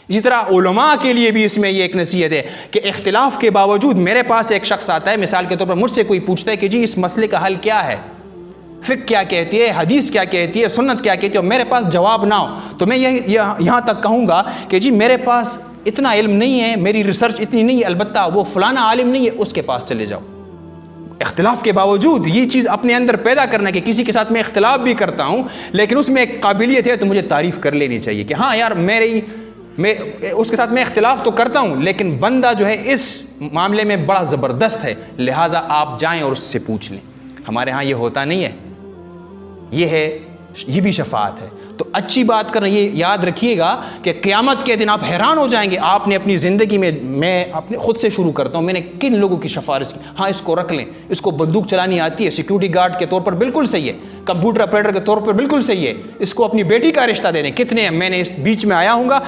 اسی طرح علماء کے لیے بھی اس میں یہ ایک نصیحت ہے کہ اختلاف کے باوجود میرے پاس ایک شخص آتا ہے، مثال کے طور پر مجھ سے کوئی پوچھتا ہے کہ جی اس مسئلے کا حل کیا ہے، فقہ کیا کہتی ہے، حدیث کیا کہتی ہے، سنت کیا کہتی ہے، اور میرے پاس جواب نہ ہو، تو میں یہاں تک کہوں گا کہ جی میرے پاس اتنا علم نہیں ہے، میری ریسرچ اتنی نہیں ہے، البتہ وہ فلانا عالم نہیں ہے، اس کے پاس چلے جاؤ۔ اختلاف کے باوجود یہ چیز اپنے اندر پیدا کرنا کہ کسی کے ساتھ میں اختلاف بھی کرتا ہوں لیکن اس میں ایک قابلیت ہے تو مجھے تعریف کر لینی چاہیے کہ ہاں یار میں اس کے ساتھ میں اختلاف تو کرتا ہوں لیکن بندہ جو ہے اس معاملے میں بڑا زبردست ہے، لہٰذا آپ جائیں اور اس سے پوچھ لیں۔ ہمارے ہاں یہ ہوتا نہیں ہے، یہ بھی شفاعت ہے۔ تو اچھی بات کرنا، یہ یاد رکھیے گا کہ قیامت کے دن آپ حیران ہو جائیں گے، آپ نے اپنی زندگی میں اپنے خود سے شروع کرتا ہوں، میں نے کن لوگوں کی سفارش کی، ہاں اس کو رکھ لیں، اس کو بندوق چلانی آتی ہے، سیکیورٹی گارڈ کے طور پر بالکل صحیح ہے، کمپیوٹر آپریٹر کے طور پر بالکل صحیح ہے، اس کو اپنی بیٹی کا رشتہ دے دیں، کتنے ہیں، میں نے اس بیچ میں آیا ہوں گا،